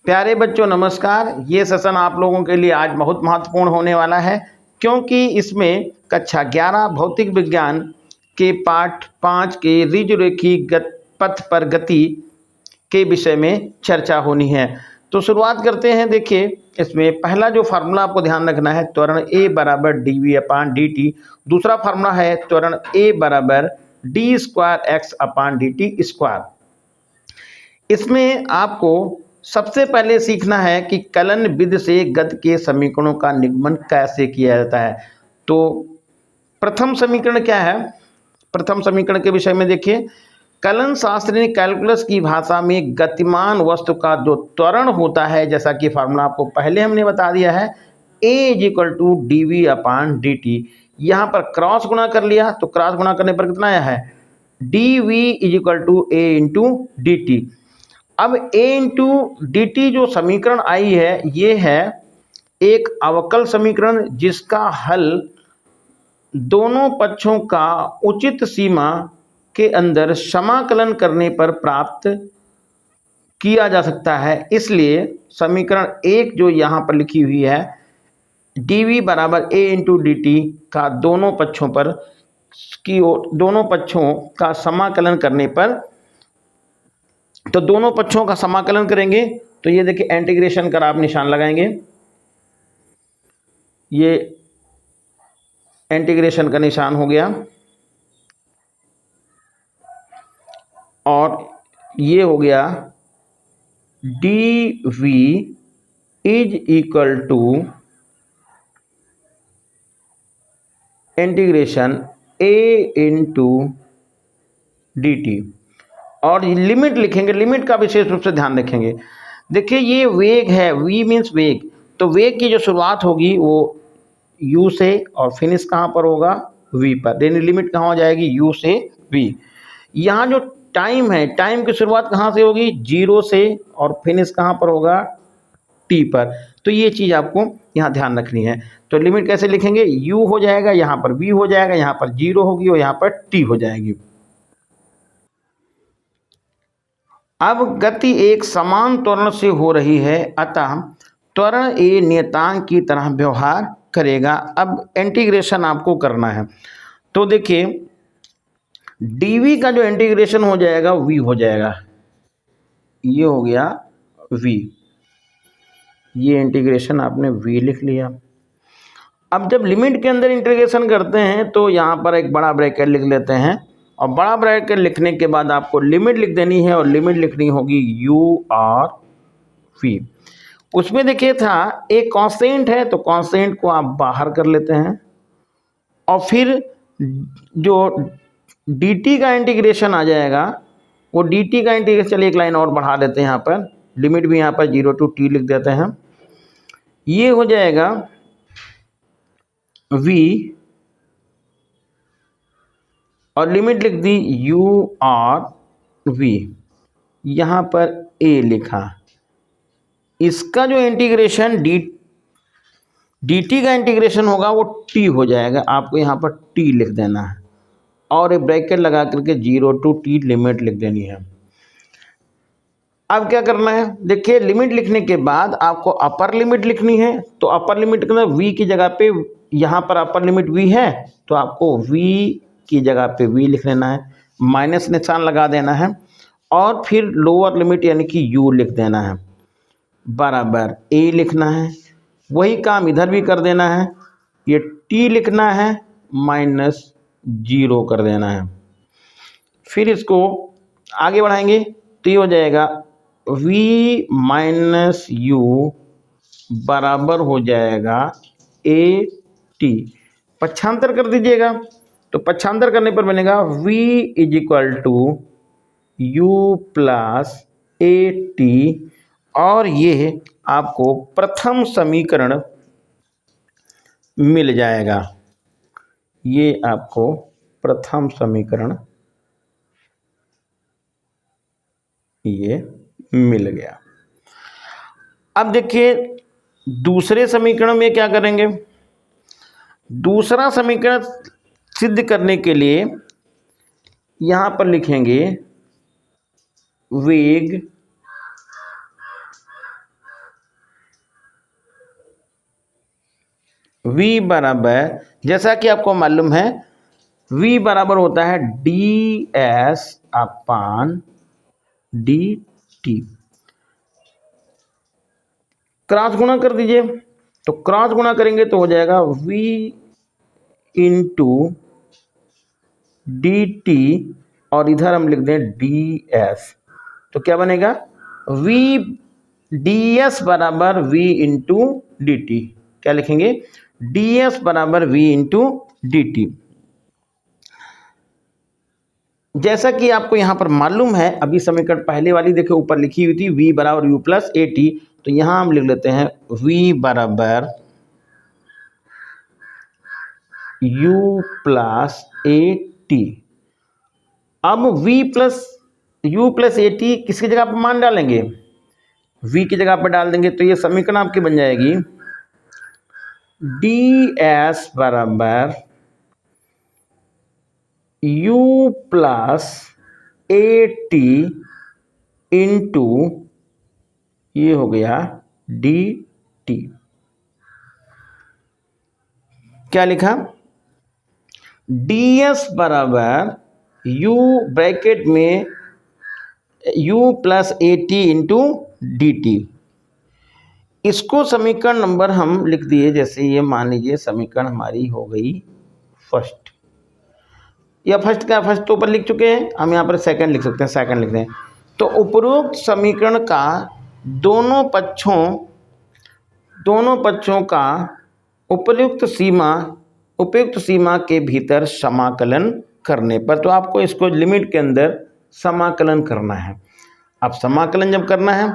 प्यारे बच्चों नमस्कार। ये सेशन आप लोगों के लिए आज बहुत महत्वपूर्ण होने वाला है, क्योंकि इसमें कक्षा 11 भौतिक विज्ञान के पाठ 5 के ऋजुरेखी पथ पर गति के विषय में चर्चा होनी है। तो शुरुआत करते हैं। देखिए, इसमें पहला जो फार्मूला आपको ध्यान रखना है, त्वरण A बराबर dv/dt। दूसरा फार्मूला है त्वरण A बराबर d²x/dt²। इसमें आपको सबसे पहले सीखना है कि कलन विधि से गति के समीकरणों का निगमन कैसे किया जाता है। तो प्रथम समीकरण क्या है? प्रथम समीकरण के विषय में देखिए, कलन शास्त्री कैलकुलस की भाषा में गतिमान वस्तु का जो त्वरण होता है, जैसा कि फार्मूला आपको पहले हमने बता दिया है, A = dv/dt। यहाँ पर क्रॉस गुणा कर लिया, तो क्रॉस गुणा करने पर कितना आया है? dv = A × dt। अब A × dt जो समीकरण आई है, ये है एक अवकल समीकरण जिसका हल दोनों पक्षों का उचित सीमा के अंदर समाकलन करने पर प्राप्त किया जा सकता है। इसलिए समीकरण 1 जो यहाँ पर लिखी हुई है, dv बराबर A × dt का दोनों पक्षों का समाकलन करने पर, तो दोनों पक्षों का समाकलन करेंगे तो ये देखिए इंटीग्रेशन का आप निशान लगाएंगे, ये इंटीग्रेशन का निशान हो गया, और ये हो गया dv = इंटीग्रेशन A × dt। और लिमिट लिखेंगे, लिमिट का विशेष रूप से ध्यान रखेंगे। देखिए, ये वेग है, v मीन्स वेग, तो वेग की जो शुरुआत होगी वो u से और फिनिश कहाँ पर होगा? v पर। यानी लिमिट कहाँ हो जाएगी? u से v। यहाँ जो टाइम है, टाइम की शुरुआत कहाँ से होगी? 0 से, और फिनिश कहाँ पर होगा? t पर। तो ये चीज़ आपको यहाँ ध्यान रखनी है। तो लिमिट कैसे लिखेंगे? u हो जाएगा, यहाँ पर v हो जाएगा, यहाँ पर 0 होगी और यहाँ पर t हो जाएगी। अब गति एक समान त्वरण से हो रही है, अतः त्वरण A नियतांक की तरह व्यवहार करेगा। अब इंटीग्रेशन आपको करना है। तो देखिए, dv का जो इंटीग्रेशन हो जाएगा v हो जाएगा, ये हो गया v, ये इंटीग्रेशन आपने v लिख लिया। अब जब लिमिट के अंदर इंटीग्रेशन करते हैं तो यहाँ पर एक बड़ा ब्रैकेट लिख लेते हैं, और बड़ा ब्रैकेट लिखने के बाद आपको लिमिट लिख देनी है, और लिमिट लिखनी होगी u और v। उसमें देखिए था एक कांस्टेंट है, तो कांस्टेंट को आप बाहर कर लेते हैं, और फिर जो dt का इंटीग्रेशन आ जाएगा, वो dt का इंटीग्रेशन, चलिए एक लाइन और बढ़ा देते हैं, यहाँ पर लिमिट भी यहाँ पर 0 to t लिख देते हैं, ये हो जाएगा v, और लिमिट लिख दी u और v, यहाँ पर a लिखा। इसका जो इंटीग्रेशन dt का इंटीग्रेशन होगा वो t हो जाएगा, आपको यहाँ पर t लिख देना है, और एक ब्रैकेट लगा करके 0 to t लिमिट लिख देनी है। अब क्या करना है? देखिए, लिमिट लिखने के बाद आपको अपर लिमिट लिखनी है। तो अपर लिमिट के अंदर v की जगह पे, यहाँ पर अपर लिमिट v है, तो आपको v की जगह पे v लिख लेना है, माइनस निशान लगा देना है, और फिर लोअर लिमिट यानी कि u लिख देना है, बराबर a लिखना है। वही काम इधर भी कर देना है, ये t लिखना है, -0 कर देना है। फिर इसको आगे बढ़ाएंगे तो ये हो जाएगा v - u बराबर हो जाएगा at। पक्षांतर कर दीजिएगा, तो पक्षांतर करने पर बनेगा v = u + at, और ये आपको प्रथम समीकरण मिल जाएगा। ये आपको प्रथम समीकरण ये मिल गया। अब देखिए, दूसरे समीकरण में क्या करेंगे? दूसरा समीकरण सिद्ध करने के लिए यहाँ पर लिखेंगे वेग v बराबर, जैसा कि आपको मालूम है v बराबर होता है ds अपान dt। क्रॉस गुणा कर दीजिए, तो क्रॉस गुणा करेंगे तो हो जाएगा v इंटू डी टी और इधर हम लिख दें डी एस, तो क्या बनेगा v डी एस बराबर v इंटू डी टी। क्या लिखेंगे डी एस बराबर v इंटू डी टी। जैसा कि आपको यहां पर मालूम है, अभी समीकरण पहले वाली देखो ऊपर लिखी हुई थी v बराबर u प्लस ए टी, तो यहां हम लिख लेते हैं v बराबर u प्लस ए टी। अब v plus u plus a T किसकी जगह पर मान डालेंगे, v की जगह पर डाल देंगे, तो ये समीकरण आपकी बन जाएगी डी एस बराबर u plus a T into ये हो गया डी टी। क्या लिखा डी एस बराबर u ब्रैकेट में u plus a T into d T. इसको समीकरण नंबर हम लिख दिए, जैसे ये मान लीजिए समीकरण हमारी हो गई फर्स्ट, या फर्स्ट क्या, फर्स्ट तो ऊपर लिख चुके हैं, हम यहाँ पर सेकंड लिख सकते हैं, सेकंड लिख दें। तो उपरोक्त समीकरण का दोनों पक्षों का उपयुक्त सीमा के भीतर समाकलन करने पर, तो आपको इसको लिमिट के अंदर समाकलन करना है। अब समाकलन जब करना है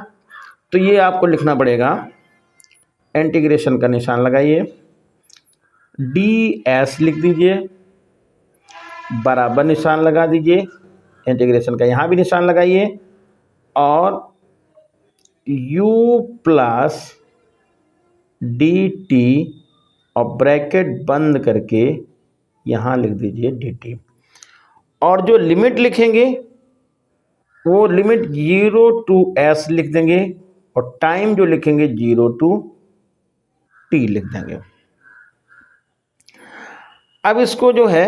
तो ये आपको लिखना पड़ेगा, इंटीग्रेशन का निशान लगाइए, डी एस लिख दीजिए, बराबर निशान लगा दीजिए, इंटीग्रेशन का यहाँ भी निशान लगाइए, और u प्लस डी टी और ब्रैकेट बंद करके यहाँ लिख दीजिए डी टी। और जो लिमिट लिखेंगे वो लिमिट 0 टू s लिख देंगे, और टाइम जो लिखेंगे 0 टू t लिख देंगे। अब इसको जो है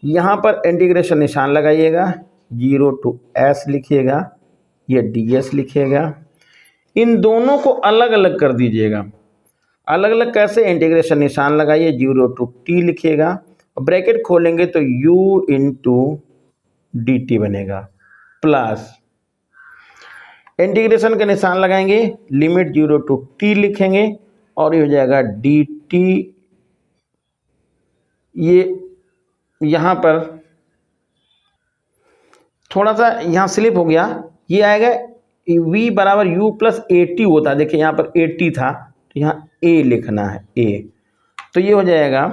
यहाँ पर इंटीग्रेशन निशान लगाइएगा, 0 टू s लिखिएगा, ये ds लिखिएगा। इन दोनों को अलग अलग कर दीजिएगा। अलग अलग कैसे, इंटीग्रेशन निशान लगाइए, 0 टू t लिखिएगा, और ब्रैकेट खोलेंगे तो u इंटू डी टी बनेगा, प्लस इंटीग्रेशन का निशान लगाएंगे, लिमिट 0 टू t लिखेंगे, और ये हो जाएगा डी टी। ये यहाँ पर थोड़ा सा यहाँ स्लिप हो गया, ये आएगा v बराबर u प्लस ए टी होता है, देखिए यहाँ पर ए टी था तो यहाँ a लिखना है, a, तो ये हो जाएगा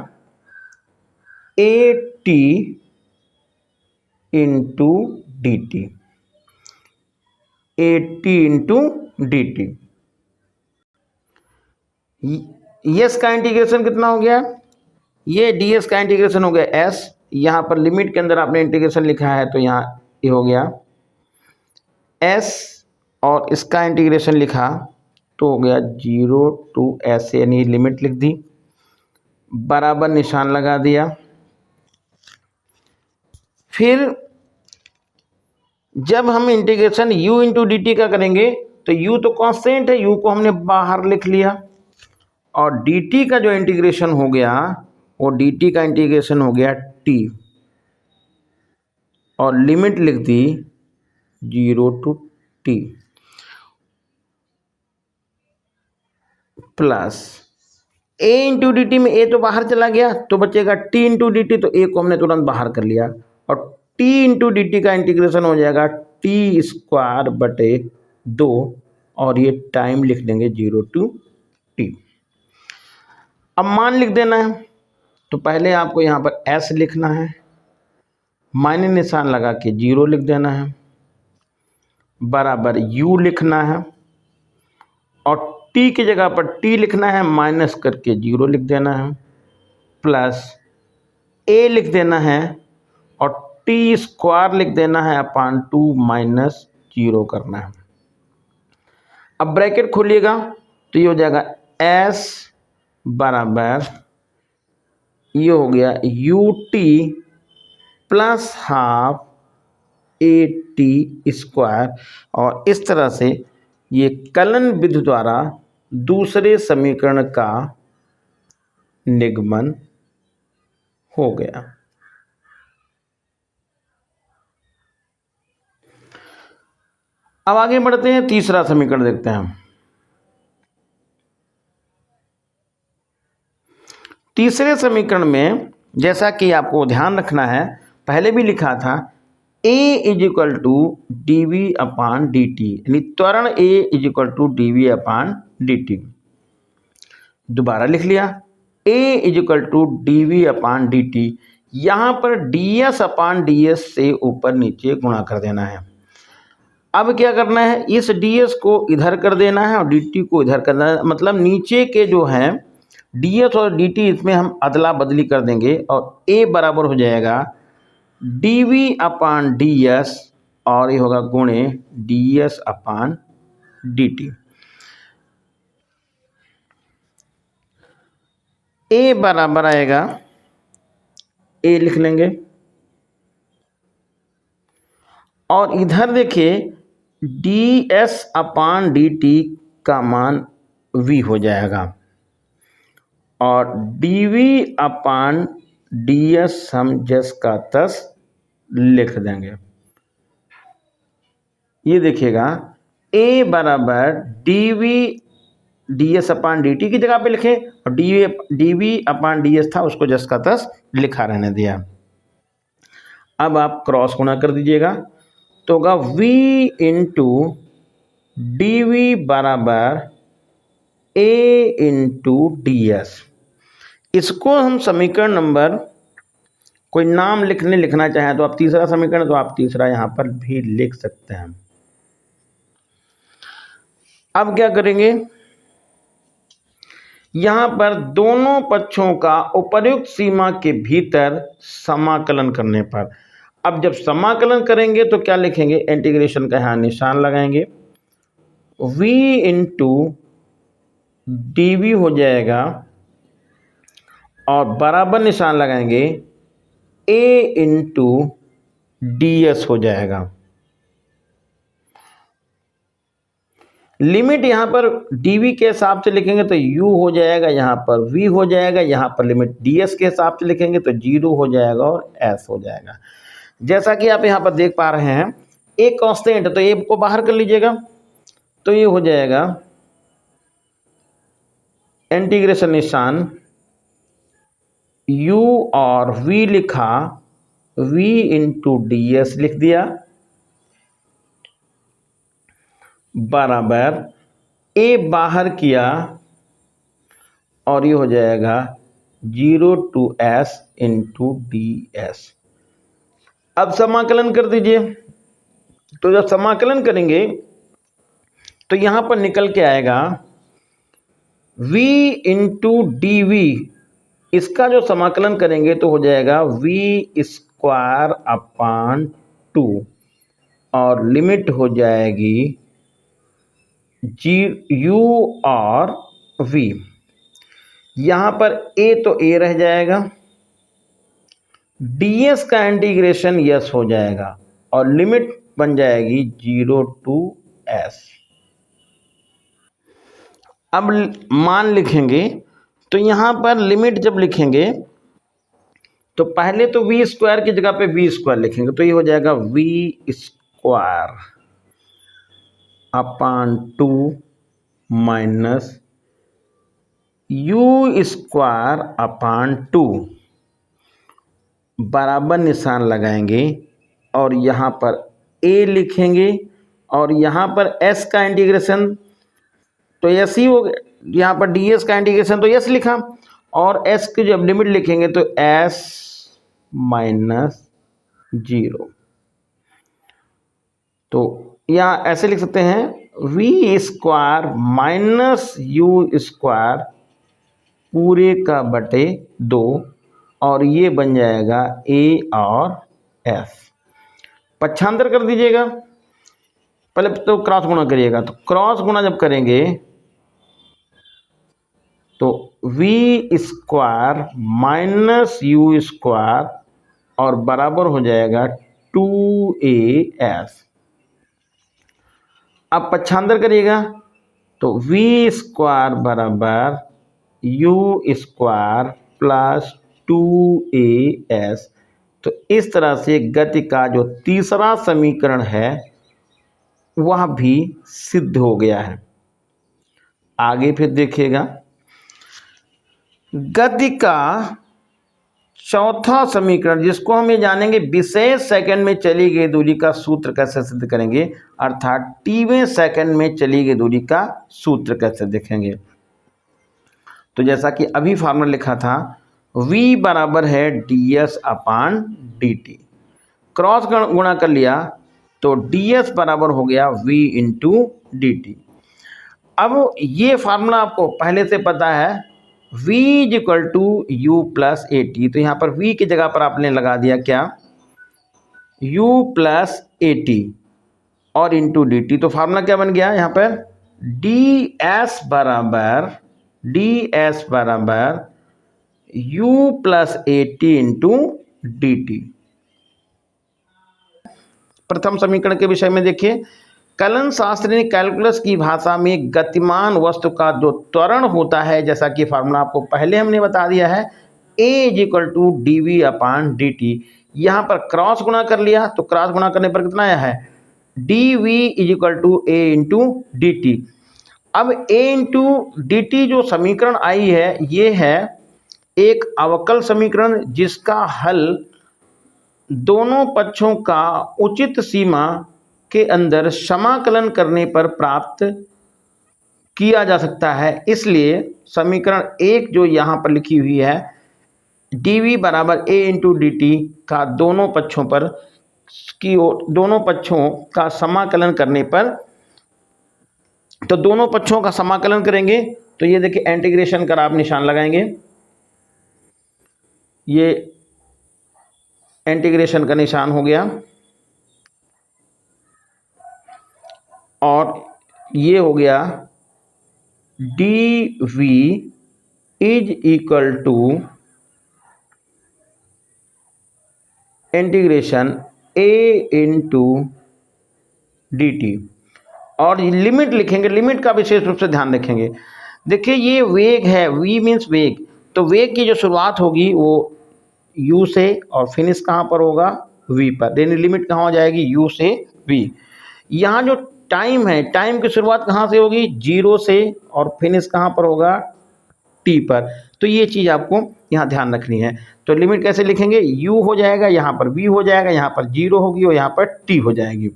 A T into d T, A T into d T. Yes का इंटीग्रेशन कितना हो गया, ये डी एस का इंटीग्रेशन हो गया s, यहाँ पर लिमिट के अंदर आपने इंटीग्रेशन लिखा है तो यहाँ ये हो गया s, और इसका इंटीग्रेशन लिखा तो हो गया 0 टू s, यानी लिमिट लिख दी, बराबर निशान लगा दिया। फिर जब हम integration u into d T का करेंगे तो u तो कांस्टेंट है, u को हमने बाहर लिख लिया, और dt का जो इंटीग्रेशन हो गया वो dt का इंटीग्रेशन हो गया t, और लिमिट लिख दी 0 to t, plus a into d t में a तो बाहर चला गया तो बचेगा t इंटू डी टी, तो a को हमने तुरंत बाहर कर लिया, और t इंटू डी टी का इंटीग्रेशन हो जाएगा t स्क्वायर बटे 2, और ये टाइम लिख देंगे 0 टू t। अब मान लिख देना है, तो पहले आपको यहाँ पर s लिखना है, माइनस निशान लगा के 0 लिख देना है, बराबर u लिखना है, और t की जगह पर t लिखना है, माइनस करके 0 लिख देना है, प्लस a लिख देना है, और t स्क्वायर लिख देना है अपान 2 माइनस 0 करना है। अब ब्रैकेट खोलिएगा तो ये हो जाएगा s बराबर ये हो गया U T plus half A T square, और इस तरह से ये कलन विधि द्वारा दूसरे समीकरण का निगमन हो गया। अब आगे बढ़ते हैं, तीसरा समीकरण देखते हैं हम। तीसरे समीकरण में जैसा कि आपको ध्यान रखना है, पहले भी लिखा था a is equal to d we upon D t, यानी त्वरण a is equal to d we upon D t. दोबारा लिख लिया a is equal to d we upon D t, यहाँ पर d S upon D s से ऊपर नीचे गुणा कर देना है। अब क्या करना है, इस डी एस को इधर कर देना है और डी टी को इधर करना है, मतलब नीचे के जो हैं डी एस और डी टी इसमें हम अदला बदली कर देंगे और a बराबर हो जाएगा D we upon D S, और ये होगा गुणे D S upon D T. a बराबर आएगा, a लिख लेंगे, और इधर देखिए D S upon D T का मान v हो जाएगा, और D we upon D S हम जस का तस लिख देंगे। ये देखिएगा a बराबर d v d S upon D t की जगह पे लिखे, और D we upon D s था उसको जस का तस लिखा रहने दिया। अब आप क्रॉस गुणा कर दीजिएगा, तो होगा v इंटू डी वी बराबर a इंटू डी एस। इसको हम समीकरण नंबर, कोई नाम लिखना चाहें तो आप तीसरा समीकरण, तो आप तीसरा यहाँ पर भी लिख सकते हैं। अब क्या करेंगे, यहाँ पर दोनों पक्षों का उपर्युक्त सीमा के भीतर समाकलन करने पर, अब जब समाकलन करेंगे तो क्या लिखेंगे, इंटीग्रेशन का यहाँ निशान लगाएंगे, v इंटू डी वी हो जाएगा और बराबर निशान लगाएंगे a इंटू डी एस हो जाएगा। लिमिट यहाँ पर dv के हिसाब से लिखेंगे तो u हो जाएगा, यहाँ पर v हो जाएगा, यहाँ पर लिमिट ds के हिसाब से लिखेंगे तो 0 हो जाएगा और s हो जाएगा। जैसा कि आप यहाँ पर देख पा रहे हैं, एक कांस्टेंट, तो a को बाहर कर लीजिएगा, तो ये हो जाएगा इंटीग्रेशन निशान u और v लिखा, v इंटू डी एस लिख दिया, बराबर a बाहर किया और ये हो जाएगा 0 to s into d s. अब समाकलन कर दीजिए, तो जब समाकलन करेंगे तो यहाँ पर निकल के आएगा v इंटू डी वी, इसका जो समाकलन करेंगे तो हो जाएगा v स्क्वायर अपान 2, और लिमिट हो जाएगी u और v। यहाँ पर a तो a रह जाएगा, ds का इंटीग्रेशन यस हो जाएगा और लिमिट बन जाएगी 0 टू s। अब मान लिखेंगे, तो यहाँ पर लिमिट जब लिखेंगे तो पहले तो v स्क्वायर की जगह पे v स्क्वायर लिखेंगे, तो ये हो जाएगा v square upon 2 minus u square upon 2, बराबर निशान लगाएंगे और यहाँ पर a लिखेंगे, और यहाँ पर s का इंटीग्रेशन तो s ही हो गया, यहाँ पर ds का इंटीग्रेशन तो s लिखा, और s की जब लिमिट लिखेंगे तो s माइनस 0, तो यहाँ ऐसे लिख सकते हैं v square minus u square पूरे का बटे 2, और ये बन जाएगा a और f। पक्षांतर कर दीजिएगा, पहले तो क्रॉस गुणा करिएगा, तो क्रॉस गुणा जब करेंगे तो v square minus u square और बराबर हो जाएगा 2as। अब पक्षांतर करिएगा तो वी स्क्वायर बराबर यू स्क्वायर प्लस 2as। तो इस तरह से गति का जो तीसरा समीकरण है वह भी सिद्ध हो गया है। आगे फिर देखिएगा, गति का चौथा समीकरण जिसको हम ये जानेंगे विशेष सेकंड में चली गई दूरी का सूत्र कैसे सिद्ध करेंगे, अर्थात टीवें सेकंड में चली गई दूरी का सूत्र कैसे देखेंगे। तो जैसा कि अभी फार्मूला लिखा था, v बराबर है ds अपान dt, क्रॉस गुणा कर लिया तो ds बराबर हो गया v इंटू dt। अब ये फार्मूला आपको पहले से पता है, v is equal to u plus a t. तो यहाँ पर v की जगह पर आपने लगा दिया क्या, u प्लस ए टी और इंटू डी टी। तो फार्मूला क्या बन गया यहाँ पर, ds बराबर u plus a T into d T. प्रथम समीकरण के विषय में देखिए, कलन शास्त्री ने कैलकुलस की भाषा में गतिमान वस्तु का जो त्वरण होता है, जैसा कि फार्मूला आपको पहले हमने बता दिया है, a is equal to d we upon D t. यहाँ पर क्रॉस गुणा कर लिया तो क्रॉस गुणा करने पर कितना आया है, d v is equal to a into d t. अब a इंटू डी टी जो समीकरण आई है, ये है एक अवकल समीकरण जिसका हल दोनों पक्षों का उचित सीमा के अंदर समाकलन करने पर प्राप्त किया जा सकता है। इसलिए समीकरण एक जो यहाँ पर लिखी हुई है, dv बराबर a इंटू डी टी का दोनों पक्षों का समाकलन करने पर, तो दोनों पक्षों का समाकलन करेंगे तो ये देखिए इंटीग्रेशन कर आप निशान लगाएंगे, ये इंटीग्रेशन का निशान हो गया और ये हो गया d v is equal to integration a into d t. और लिमिट लिखेंगे, लिमिट का विशेष रूप से ध्यान रखेंगे। देखिए ये वेग है, v मीन्स वेग, तो वेग की जो शुरुआत होगी वो u से और फिनिश कहाँ पर होगा, v पर। यानी लिमिट कहाँ हो जाएगी, u से v। यहाँ जो टाइम है, टाइम की शुरुआत कहाँ से होगी, 0 से और फिनिश कहाँ पर होगा, t पर। तो ये चीज़ आपको यहाँ ध्यान रखनी है। तो लिमिट कैसे लिखेंगे, u हो जाएगा, यहाँ पर v हो जाएगा, यहाँ पर 0 होगी और यहाँ पर t हो जाएगी।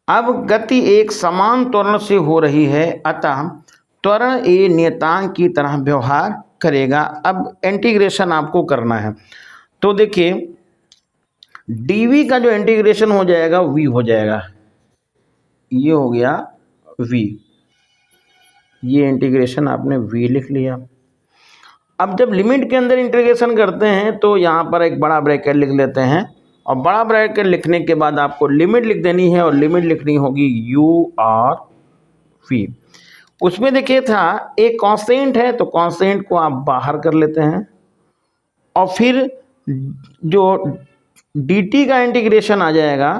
अब गति एक समान त्वरण से हो रही है, अतः त्वरण ए नियतांक की तरह व्यवहार करेगा। अब इंटीग्रेशन आपको करना है, तो देखिए dv का जो इंटीग्रेशन हो जाएगा v हो जाएगा, ये हो गया v, ये इंटीग्रेशन आपने v लिख लिया। अब जब लिमिट के अंदर इंटीग्रेशन करते हैं तो यहाँ पर एक बड़ा ब्रैकेट लिख लेते हैं और बड़ा ब्रैकेट लिखने के बाद आपको लिमिट लिख देनी है और लिमिट लिखनी होगी u और v। उसमें देखिए था एक कांस्टेंट है, तो कांस्टेंट को आप बाहर कर लेते हैं और फिर जो dt का इंटीग्रेशन आ जाएगा,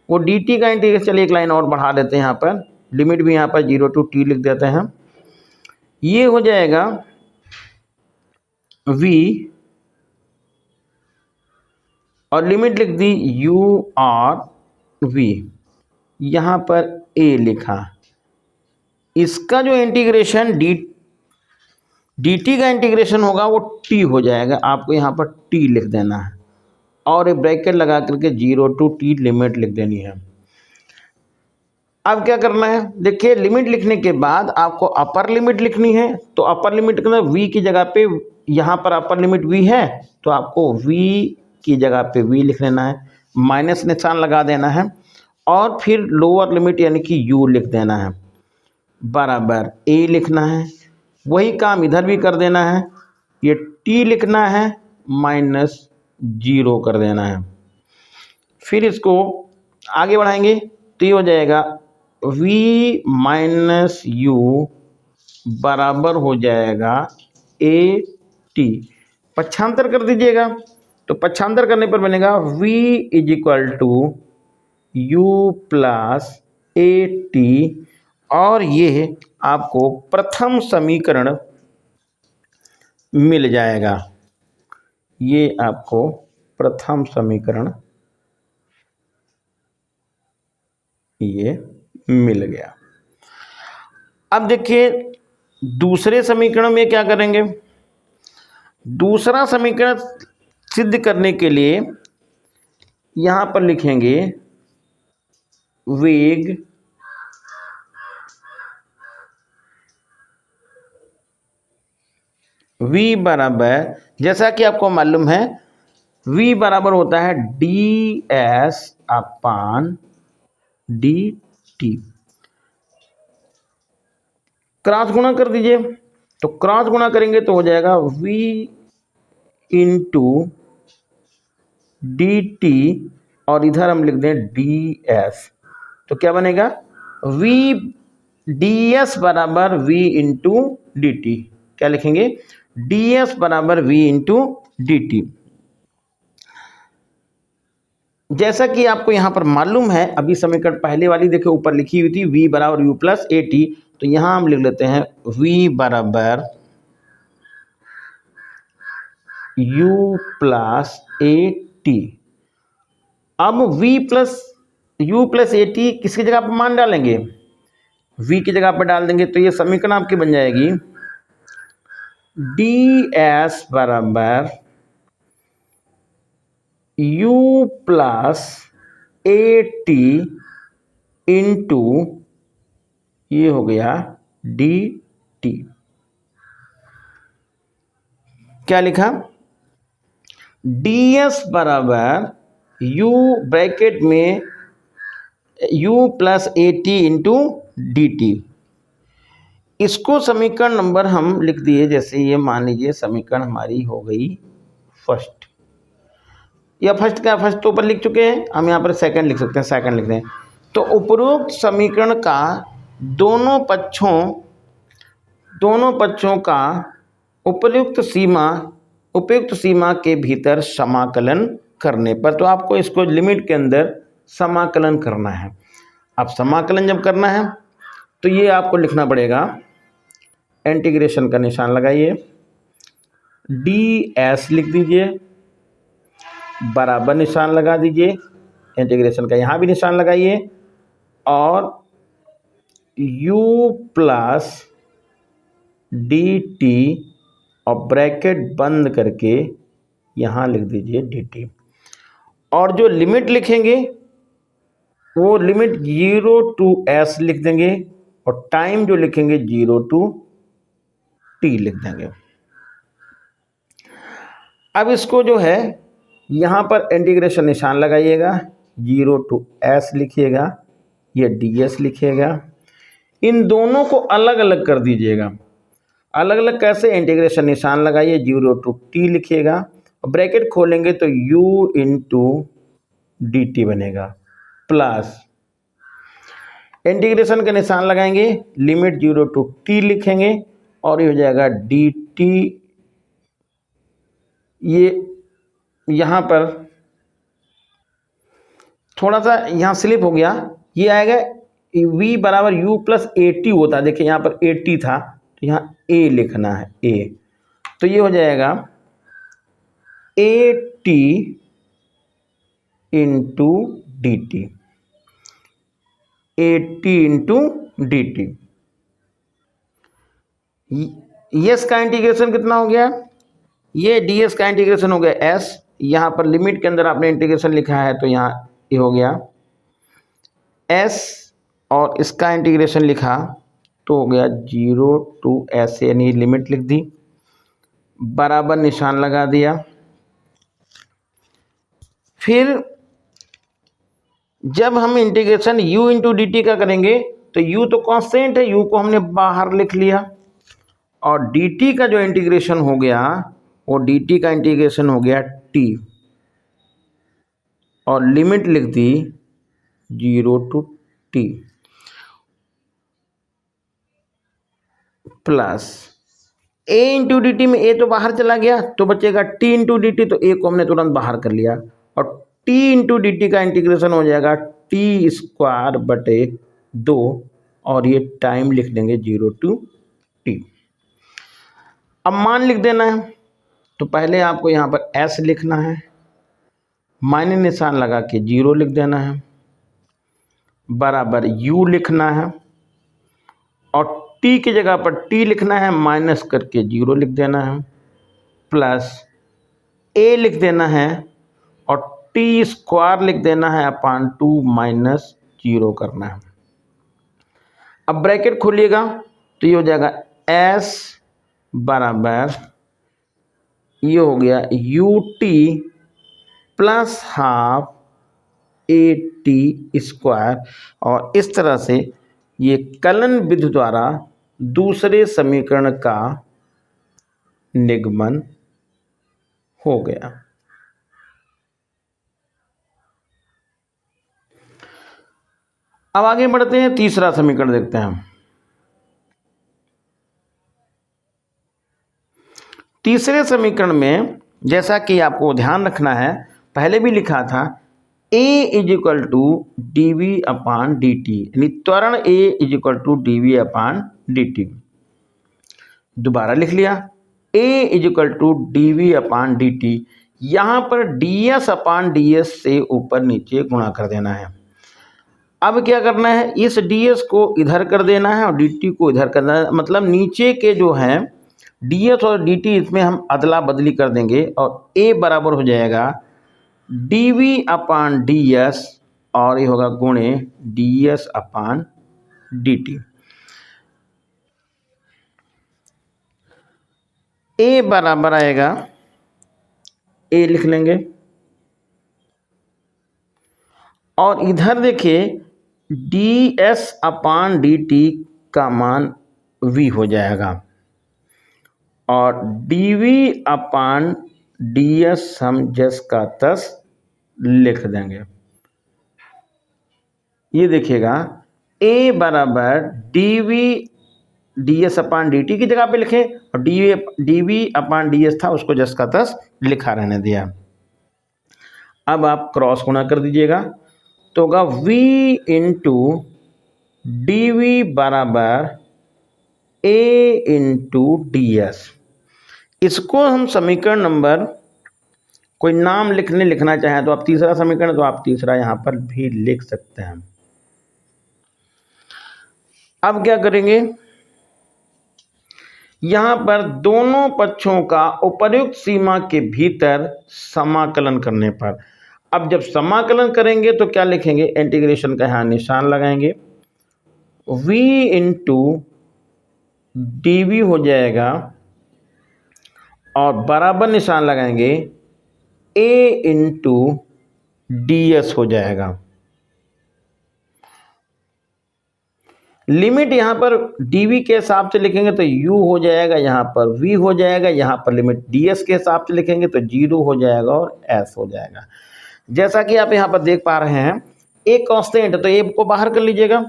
वो dt का इंटीग्रेशन, चलिए एक लाइन और बढ़ा देते हैं, यहाँ पर लिमिट भी यहाँ पर 0 टू t लिख देते हैं, ये हो जाएगा v और लिमिट लिख दी u और v, यहाँ पर a लिखा। इसका जो इंटीग्रेशन dt का इंटीग्रेशन होगा वो t हो जाएगा, आपको यहाँ पर t लिख देना है और एक ब्रैकेट लगा करके 0 टू t लिमिट लिख देनी है। अब क्या करना है, देखिए लिमिट लिखने के बाद आपको अपर लिमिट लिखनी है, तो अपर लिमिट के अंदर v की जगह पे, यहाँ पर अपर लिमिट v है तो आपको v की जगह पे v लिख लेना है, माइनस निशान लगा देना है और फिर लोअर लिमिट यानी कि u लिख देना है, बराबर a लिखना है। वही काम इधर भी कर देना है, ये t लिखना है माइनस 0 कर देना है। फिर इसको आगे बढ़ाएंगे तो ये हो जाएगा v माइनस u बराबर हो जाएगा ए टी। पक्षांतर कर दीजिएगा, तो पक्षांतर करने पर बनेगा v is equal to u plus a t, और ये आपको प्रथम समीकरण मिल जाएगा। ये आपको प्रथम समीकरण ये मिल गया। अब देखिए दूसरे समीकरण में क्या करेंगे। दूसरा समीकरण सिद्ध करने के लिए यहां पर लिखेंगे वेग v बराबर, जैसा कि आपको मालूम है v बराबर होता है D S upon D T. Cross गुणा कर दीजिए, तो क्रॉस गुणा करेंगे तो हो जाएगा v इंटू डी टी, और इधर हम लिख दें डी एस, तो क्या बनेगा v डी एस बराबर v इंटू डी टी। क्या लिखेंगे डी एस बराबर v इंटू डी टी। जैसा कि आपको यहां पर मालूम है, अभी समीकरण पहले वाली देखिए ऊपर लिखी हुई थी v बराबर u प्लस ए टी, तो यहां हम लिख लेते हैं v बराबर u प्लस ए टी। अब v plus u plus a T किसकी जगह पर मान डालेंगे, v की जगह पर डाल देंगे, तो ये समीकरण आपकी बन जाएगी डी एस बराबर u plus a T into ये हो गया डी टी। क्या लिखा डी एस बराबर u ब्रैकेट में u plus a T into d T. इसको समीकरण नंबर हम लिख दिए, जैसे ये मान लीजिए समीकरण हमारी हो गई फर्स्ट, या फर्स्ट का फर्स्ट तो ऊपर लिख चुके हैं, हम यहाँ पर सेकंड लिख सकते हैं, सेकंड लिख दें। तो उपरोक्त समीकरण का दोनों पक्षों का उपयुक्त सीमा के भीतर समाकलन करने पर, तो आपको इसको लिमिट के अंदर समाकलन करना है। अब समाकलन जब करना है तो ये आपको लिखना पड़ेगा, इंटीग्रेशन का निशान लगाइए, डी एस लिख दीजिए, बराबर निशान लगा दीजिए, इंटीग्रेशन का यहाँ भी निशान लगाइए, और u प्लस डी टी और ब्रैकेट बंद करके यहाँ लिख दीजिए डी टी। और जो लिमिट लिखेंगे वो लिमिट 0 टू s लिख देंगे, और टाइम जो लिखेंगे 0 टू t लिख देंगे। अब इसको जो है यहाँ पर इंटीग्रेशन निशान लगाइएगा, 0 टू s लिखिएगा, ये ds लिखिएगा। इन दोनों को अलग अलग कर दीजिएगा। अलग अलग कैसे, इंटीग्रेशन निशान लगाइए, 0 टू t लिखिएगा, और ब्रैकेट खोलेंगे तो u इंटू डी टी बनेगा, प्लस इंटीग्रेशन का निशान लगाएंगे, लिमिट 0 टू t लिखेंगे, और ये हो जाएगा डी टी। ये यहाँ पर थोड़ा सा यहाँ स्लिप हो गया, ये आएगा v बराबर u प्लस ए टी होता है। देखिए यहाँ पर ए टी था, तो यहाँ a लिखना है, a, तो ये हो जाएगा A T into d T, A T into d T. Yes का इंटीग्रेशन कितना हो गया, ये डी एस का इंटीग्रेशन हो गया s, यहाँ पर लिमिट के अंदर आपने इंटीग्रेशन लिखा है तो यहाँ ये हो गया s, और इसका इंटीग्रेशन लिखा तो हो गया 0 टू s, यानी लिमिट लिख दी, बराबर निशान लगा दिया। फिर जब हम integration u into d T का करेंगे तो u तो कांस्टेंट है, u को हमने बाहर लिख लिया, और dt का जो इंटीग्रेशन हो गया वो dt का इंटीग्रेशन हो गया t, और लिमिट लिख दी 0 to t। Plus a into d t में ए तो बाहर चला गया तो बचेगा टी इंटू डी टी, तो ए को हमने तुरंत बाहर कर लिया और टी इंटू डी टी का इंटीग्रेशन हो जाएगा टी स्क्वायर बटे 2 और ये टाइम लिख देंगे 0 टू टी। अब मान लिख देना है, तो पहले आपको यहाँ पर एस लिखना है, माइनस निशान लगा के 0 लिख देना है, बराबर यू लिखना है और टी की जगह पर टी लिखना है, माइनस करके 0 लिख देना है, प्लस ए लिख देना है और टी स्क्वायर लिख देना है अपान 2 माइनस 0 करना है। अब ब्रैकेट खोलिएगा तो ये हो जाएगा एस बराबर ये हो गया U T plus half A T square, और इस तरह से ये कलन विधि द्वारा दूसरे समीकरण का निगमन हो गया। अब आगे बढ़ते हैं, तीसरा समीकरण देखते हैं। तीसरे समीकरण में जैसा कि आपको ध्यान रखना है, पहले भी लिखा था a is equal to d we upon D t, यानी त्वरण a is equal to d we upon D t. दोबारा लिख लिया a is equal to d we upon D t, यहाँ पर d S upon D s से ऊपर नीचे गुणा कर देना है। अब क्या करना है, इस डी एस को इधर कर देना है और डी टी को इधर करना है, मतलब नीचे के जो हैं डी एस और डी टी इसमें हम अदला बदली कर देंगे और a बराबर हो जाएगा D we upon D S और ये होगा गुणे D S upon D T. A बराबर आएगा, ए लिख लेंगे और इधर देखिए D S upon D T का मान वी हो जाएगा और D we upon D S हम जस का तस लिख देंगे। ये देखिएगा a बराबर d v d S upon D t की जगह पे लिखे और D we upon D s था उसको जस का तस लिखा रहने दिया। अब आप क्रॉस गुणा कर दीजिएगा तो होगा v इंटू डी वी बराबर a इंटू डी एस। इसको हम समीकरण नंबर कोई नाम लिखना चाहें तो आप तीसरा समीकरण तो आप तीसरा यहाँ पर भी लिख सकते हैं। अब क्या करेंगे, यहाँ पर दोनों पक्षों का उपर्युक्त सीमा के भीतर समाकलन करने पर, अब जब समाकलन करेंगे तो क्या लिखेंगे, इंटीग्रेशन का यहाँ निशान लगाएंगे, v इंटू डी वी हो जाएगा और बराबर निशान लगाएंगे a इंटू डी एस हो जाएगा। लिमिट यहाँ पर dv के हिसाब से लिखेंगे तो u हो जाएगा, यहाँ पर v हो जाएगा, यहाँ पर लिमिट ds के हिसाब से लिखेंगे तो 0 हो जाएगा और s हो जाएगा। जैसा कि आप यहाँ पर देख पा रहे हैं एक कांस्टेंट, तो a को बाहर कर लीजिएगा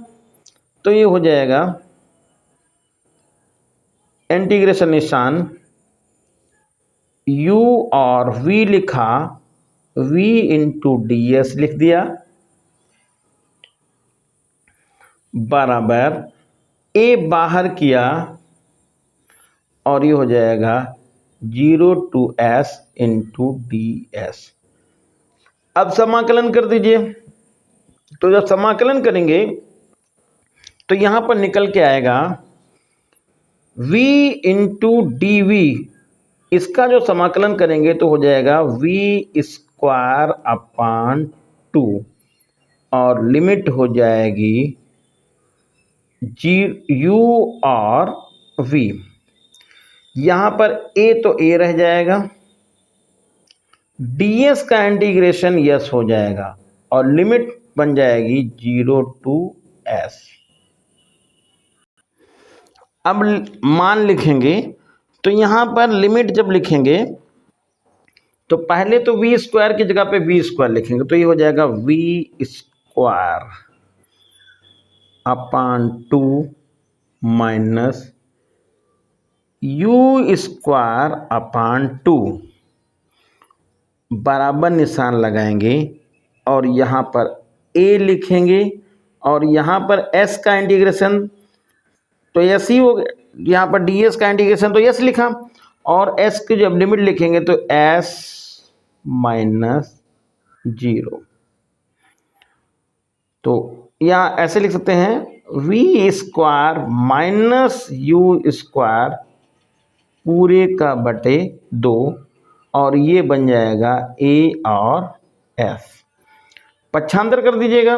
तो ये हो जाएगा इंटीग्रेशन निशान u और v लिखा, v इंटू डी एस लिख दिया बराबर a बाहर किया और ये हो जाएगा 0 to s into d s. अब समाकलन कर दीजिए, तो जब समाकलन करेंगे तो यहाँ पर निकल के आएगा v इंटू डी वी, इसका जो समाकलन करेंगे तो हो जाएगा v स्क्वायर अपान 2 और लिमिट हो जाएगी u और v। यहाँ पर a तो a रह जाएगा, ds का इंटीग्रेशन यस हो जाएगा और लिमिट बन जाएगी 0 टू s। अब मान लिखेंगे तो यहाँ पर लिमिट जब लिखेंगे तो पहले तो v स्क्वायर की जगह पे v स्क्वायर लिखेंगे तो ये हो जाएगा v square upon 2 minus u square upon 2 बराबर निशान लगाएंगे और यहाँ पर a लिखेंगे और यहाँ पर s का इंटीग्रेशन तो s ही हो गया, यहाँ पर ds का इंटीग्रेशन तो s लिखा और s की जब लिमिट लिखेंगे तो s माइनस 0। तो यहाँ ऐसे लिख सकते हैं v square minus u square पूरे का बटे 2 और ये बन जाएगा a और f। पक्षांतर कर दीजिएगा,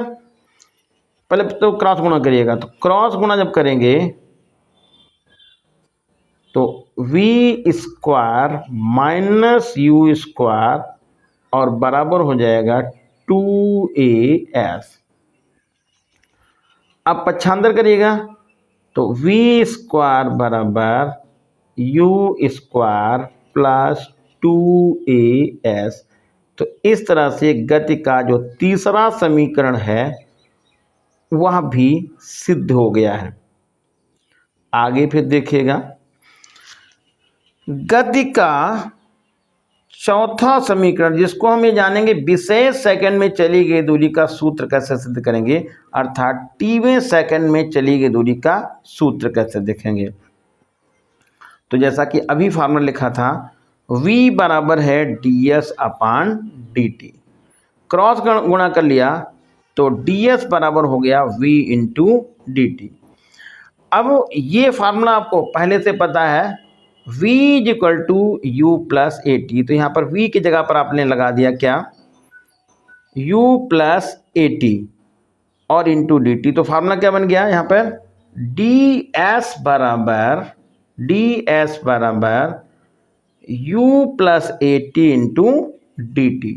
पहले तो क्रॉस गुणा करिएगा। तो क्रॉस गुणा जब करेंगे तो v square minus u square और बराबर हो जाएगा 2as। अब पक्षांतर करिएगा तो वी स्क्वायर बराबर यू स्क्वायर प्लस 2as। तो इस तरह से गति का जो तीसरा समीकरण है वह भी सिद्ध हो गया है। आगे फिर देखिएगा गति का चौथा समीकरण जिसको हम ये जानेंगे विशेष सेकंड में चली गई दूरी का सूत्र कैसे सिद्ध करेंगे, अर्थात टीवें सेकंड में चली गई दूरी का सूत्र कैसे देखेंगे। तो जैसा कि अभी फार्मूला लिखा था v बराबर है ds अपान dt, क्रॉस गुणा कर लिया तो ds बराबर हो गया v इंटू dt। अब ये फार्मूला आपको पहले से पता है v is equal to u plus a t. तो यहाँ पर v की जगह पर आपने लगा दिया क्या u प्लस ए टी और इंटू डी टी। तो फार्मूला क्या बन गया यहाँ पर ds बराबर u plus a T into d T.